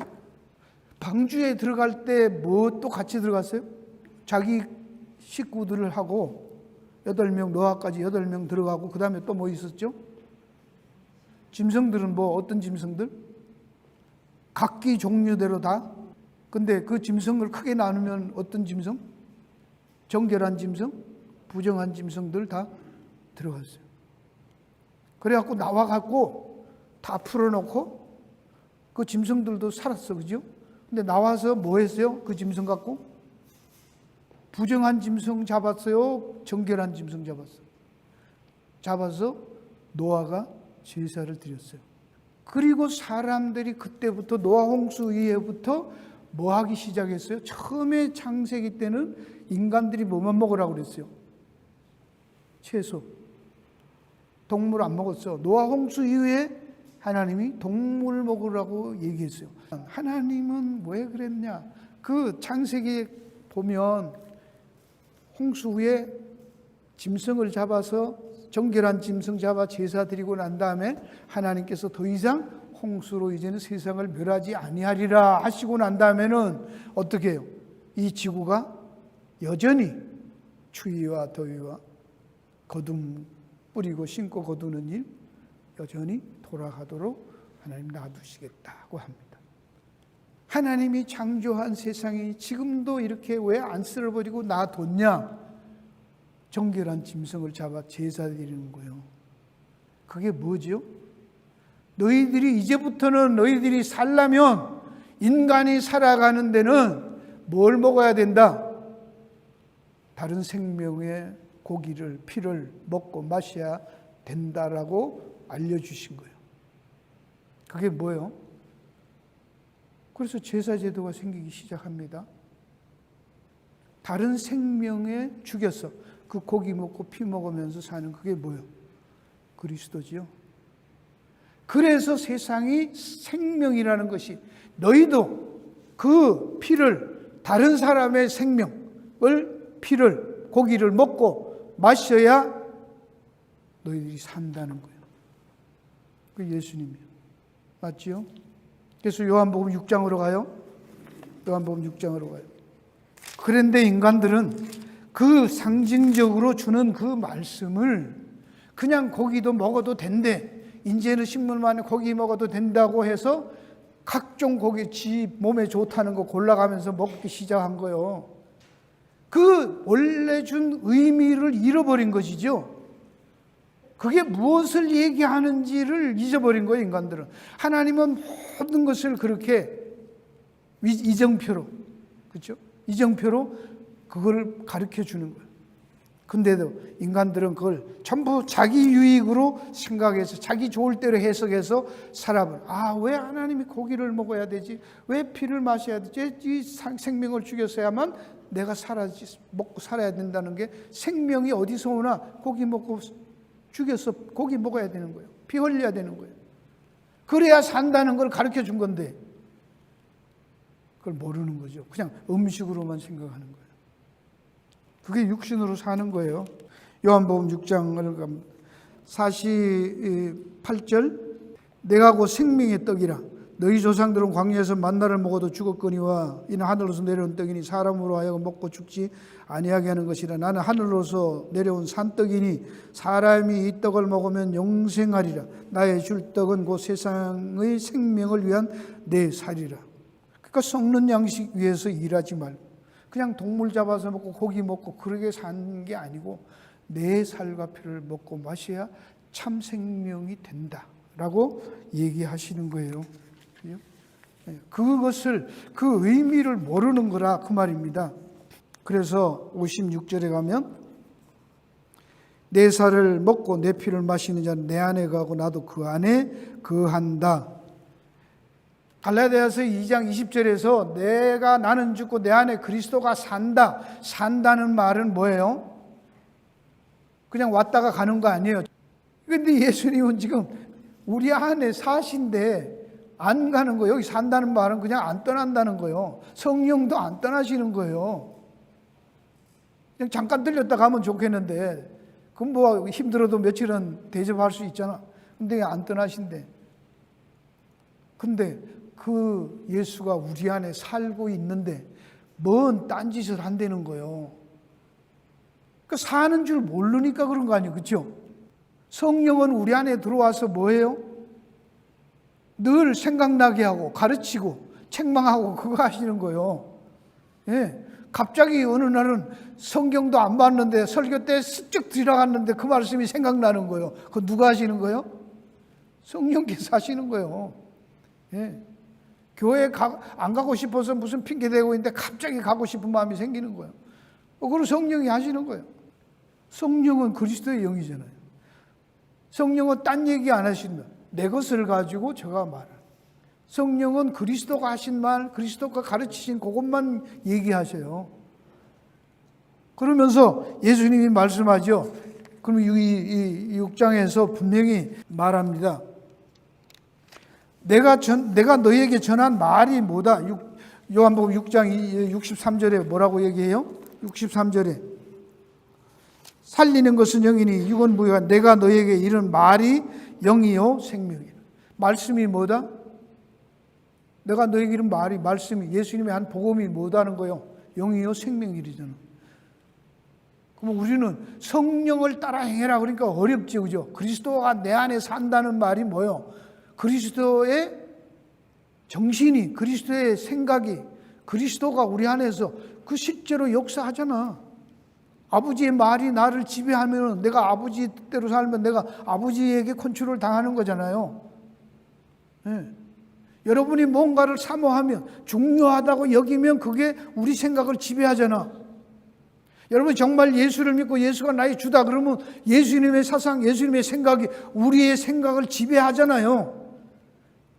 방주에 들어갈 때 뭐 또 같이 들어갔어요? 자기 식구들을 하고 8명, 노아까지 8명 들어가고 그 다음에 또 뭐 있었죠? 짐승들은 뭐 어떤 짐승들? 각기 종류대로 다. 근데 그 짐승을 크게 나누면 어떤 짐승? 정결한 짐승, 부정한 짐승들 다 들어갔어요. 그래갖고 나와갖고 다 풀어놓고 그 짐승들도 살았어. 그죠? 근데 나와서 뭐 했어요? 그 짐승 갖고? 부정한 짐승 잡았어요? 정결한 짐승 잡았어요? 잡아서 노아가 제사를 드렸어요. 그리고 사람들이 그때부터 노아 홍수 이후부터 뭐 하기 시작했어요? 처음에 창세기 때는 인간들이 뭐만 먹으라고 그랬어요? 채소. 동물 안 먹었어. 노아 홍수 이후에 하나님이 동물 먹으라고 얘기했어요. 하나님은 왜 그랬냐? 그 창세기에 보면 홍수 후에 짐승을 잡아서 정결한 짐승 잡아 제사 드리고 난 다음에 하나님께서 더 이상 홍수로 이제는 세상을 멸하지 아니하리라 하시고 난 다음에는 어떻게 해요? 이 지구가 여전히 추위와 더위와 거둠 뿌리고 심고 거두는 일 여전히 돌아가도록 하나님 놔두시겠다고 합니다. 하나님이 창조한 세상이 지금도 이렇게 왜 안 쓸어버리고 놔뒀냐? 정결한 짐승을 잡아 제사 드리는 거예요. 그게 뭐죠? 너희들이 이제부터는 너희들이 살려면 인간이 살아가는 데는 뭘 먹어야 된다? 다른 생명의 고기를 피를 먹고 마셔야 된다라고 알려주신 거예요. 그게 뭐예요? 그래서 제사 제도가 생기기 시작합니다. 다른 생명에 죽여서 그 고기 먹고 피 먹으면서 사는 그게 뭐예요? 그리스도지요. 그래서 세상이 생명이라는 것이 너희도 그 피를 다른 사람의 생명을 피를 고기를 먹고 마셔야 너희들이 산다는 거예요. 그 예수님이요. 맞지요? 그래서 요한복음 6장으로 가요. 요한복음 6장으로 가요. 그런데 인간들은 그 상징적으로 주는 그 말씀을 그냥 고기도 먹어도 된대. 이제는 식물만에 고기 먹어도 된다고 해서 각종 고기 지 몸에 좋다는 거 골라가면서 먹기 시작한 거예요. 그 원래 준 의미를 잃어버린 것이죠. 그게 무엇을 얘기하는지를 잊어버린 거예요, 인간들은. 하나님은 모든 것을 그렇게 이정표로, 그렇죠? 이정표로 그걸 가르쳐 주는 거예요. 근데도 인간들은 그걸 전부 자기 유익으로 생각해서 자기 좋을 대로 해석해서 살아버려. 왜 하나님이 고기를 먹어야 되지? 왜 피를 마셔야 되지? 이 생명을 죽였어야만 내가 먹고 살아야 된다는 게, 생명이 어디서 오나 고기 먹고 죽여서 고기 먹어야 되는 거예요. 피 흘려야 되는 거예요. 그래야 산다는 걸 가르쳐 준 건데 그걸 모르는 거죠. 그냥 음식으로만 생각하는 거예요. 그게 육신으로 사는 거예요. 요한복음 6장 48절, 내가 곧 생명의 떡이라. 너희 조상들은 광야에서 만나를 먹어도 죽었거니와 이는 하늘로서 내려온 떡이니 사람으로 하여금 먹고 죽지 아니하게 하는 것이라. 나는 하늘로서 내려온 산떡이니 사람이 이 떡을 먹으면 영생하리라. 나의 줄 떡은 곧 세상의 생명을 위한 내 살이라. 그러니까 썩는 양식 위해서 일하지 말고 그냥 동물 잡아서 먹고 고기 먹고 그러게 사는 게 아니고 내 살과 피를 먹고 마셔야 참 생명이 된다라고 얘기하시는 거예요. 그것을, 그 의미를 모르는 거라 그 말입니다. 그래서 56절에 가면 내 살을 먹고 내 피를 마시는 자는 내 안에 거하고 나도 그 안에 거한다. 갈라디아서 2장 20절에서 나는 죽고 내 안에 그리스도가 산다. 산다는 말은 뭐예요? 그냥 왔다가 가는 거 아니에요. 그런데 예수님은 지금 우리 안에 사신데 안 가는 거예요. 여기 산다는 말은 그냥 안 떠난다는 거예요. 성령도 안 떠나시는 거예요. 그냥 잠깐 들렸다 가면 좋겠는데 그럼 뭐 힘들어도 며칠은 대접할 수 있잖아. 근데 안 떠나신대. 근데 그 예수가 우리 안에 살고 있는데 뭔 딴짓을 한다는 거예요. 그러니까 사는 줄 모르니까 그런 거 아니에요. 그렇죠? 성령은 우리 안에 들어와서 뭐예요? 늘 생각나게 하고 가르치고 책망하고 그거 하시는 거예요. 예. 갑자기 어느 날은 성경도 안 봤는데 설교 때 슬쩍 들어갔는데 그 말씀이 생각나는 거예요. 그거 누가 하시는 거예요? 성령께서 하시는 거예요. 예. 교회 안 가고 싶어서 무슨 핑계 대고 있는데 갑자기 가고 싶은 마음이 생기는 거예요. 그걸 성령이 하시는 거예요. 성령은 그리스도의 영이잖아요. 성령은 딴 얘기 안 하신다. 내 것을 가지고 제가 말을. 성령은 그리스도가 하신 말, 그리스도가 가르치신 그것만 얘기하세요. 그러면서 예수님이 말씀하죠. 그럼 이 6장에서 분명히 말합니다. 내가 너희에게 전한 말이 뭐다? 요한복음 6장 63절에 뭐라고 얘기해요? 63절에 살리는 것은 영이니 육은 무효가 내가 너희에게 이른 말이 영이요 생명이라. 말씀이 뭐다? 내가 너희에게 이른 말이, 말씀이, 예수님의 한 복음이 뭐다는 거예요? 영이요 생명이잖아. 그럼 우리는 성령을 따라 행해라 그러니까 어렵지, 그죠? 그리스도가 내 안에 산다는 말이 뭐예요? 그리스도의 정신이, 그리스도의 생각이, 그리스도가 우리 안에서 그 실제로 역사하잖아. 아버지의 말이 나를 지배하면 내가 아버지 뜻대로 살면 내가 아버지에게 컨트롤 당하는 거잖아요. 네. 여러분이 뭔가를 사모하면 중요하다고 여기면 그게 우리 생각을 지배하잖아. 여러분 정말 예수를 믿고 예수가 나의 주다 그러면 예수님의 사상, 예수님의 생각이 우리의 생각을 지배하잖아요.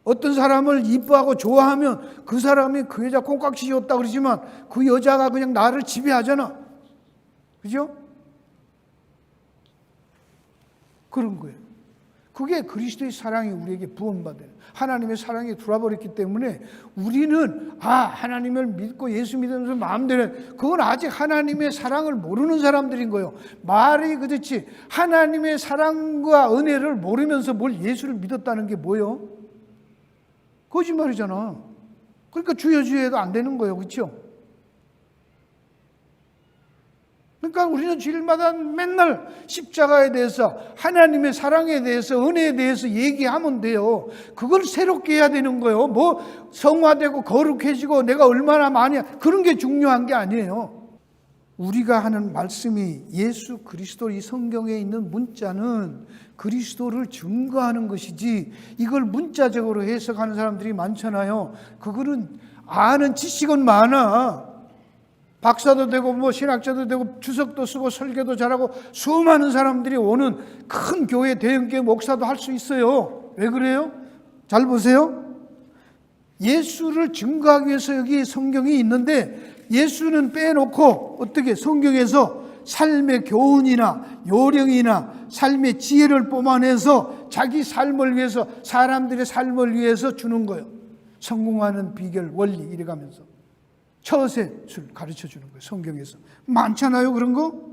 어떤 사람을 이뻐하고 좋아하면 그 사람이 그 여자 콩깍지 줬다 그러지만 그 여자가 그냥 나를 지배하잖아. 그죠? 그런 거예요. 그게 그리스도의 사랑이 우리에게 부원받아요. 하나님의 사랑이 들어와버렸기 때문에 우리는 하나님을 믿고 예수 믿으면서 마음대로, 그건 아직 하나님의 사랑을 모르는 사람들인 거예요. 말이 그렇지 하나님의 사랑과 은혜를 모르면서 뭘 예수를 믿었다는 게 뭐예요? 거짓말이잖아. 그러니까 주여 주여 해도 안 되는 거예요. 그렇죠? 그러니까 우리는 주일마다 맨날 십자가에 대해서, 하나님의 사랑에 대해서, 은혜에 대해서 얘기하면 돼요. 그걸 새롭게 해야 되는 거예요. 뭐 성화되고 거룩해지고 내가 얼마나 많이, 그런 게 중요한 게 아니에요. 우리가 하는 말씀이 예수 그리스도, 이 성경에 있는 문자는 그리스도를 증거하는 것이지, 이걸 문자적으로 해석하는 사람들이 많잖아요. 그거는 아는 지식은 많아. 박사도 되고 뭐 신학자도 되고 주석도 쓰고 설교도 잘하고 수많은 사람들이 오는 큰 교회, 대형교회 목사도 할 수 있어요. 왜 그래요? 잘 보세요. 예수를 증거하기 위해서 여기 성경이 있는데, 예수는 빼놓고 어떻게 성경에서 삶의 교훈이나 요령이나 삶의 지혜를 뽑아내서 자기 삶을 위해서, 사람들의 삶을 위해서 주는 거예요. 성공하는 비결, 원리 이래가면서 처세술 가르쳐 주는 거예요. 성경에서 많잖아요. 그런 거.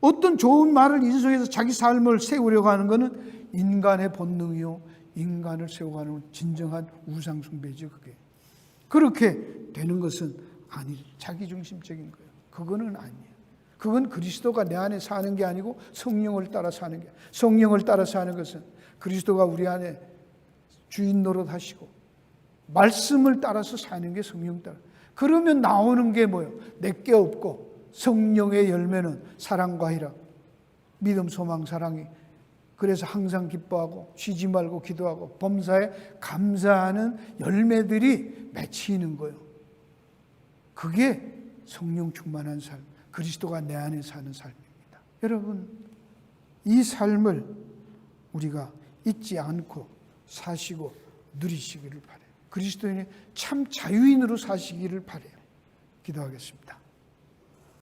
어떤 좋은 말을 인용해서 자기 삶을 세우려고 하는 것은 인간의 본능이요, 인간을 세워가는 진정한 우상숭배죠. 그게 그렇게 되는 것은 아니, 자기중심적인 거예요. 그거는 아니에요. 그건 그리스도가 내 안에 사는 게 아니고 성령을 따라 사는 게, 성령을 따라 사는 것은 그리스도가 우리 안에 주인 노릇하시고 말씀을 따라서 사는 게 성령 따라. 그러면 나오는 게 뭐예요? 내게 없고 성령의 열매는 사랑과 희락, 믿음, 소망, 사랑이. 그래서 항상 기뻐하고 쉬지 말고 기도하고 범사에 감사하는 열매들이 맺히는 거예요. 그게 성령 충만한 삶, 그리스도가 내 안에 사는 삶입니다. 여러분, 이 삶을 우리가 잊지 않고 사시고 누리시기를 바라요. 그리스도인이 참 자유인으로 사시기를 바라요. 기도하겠습니다.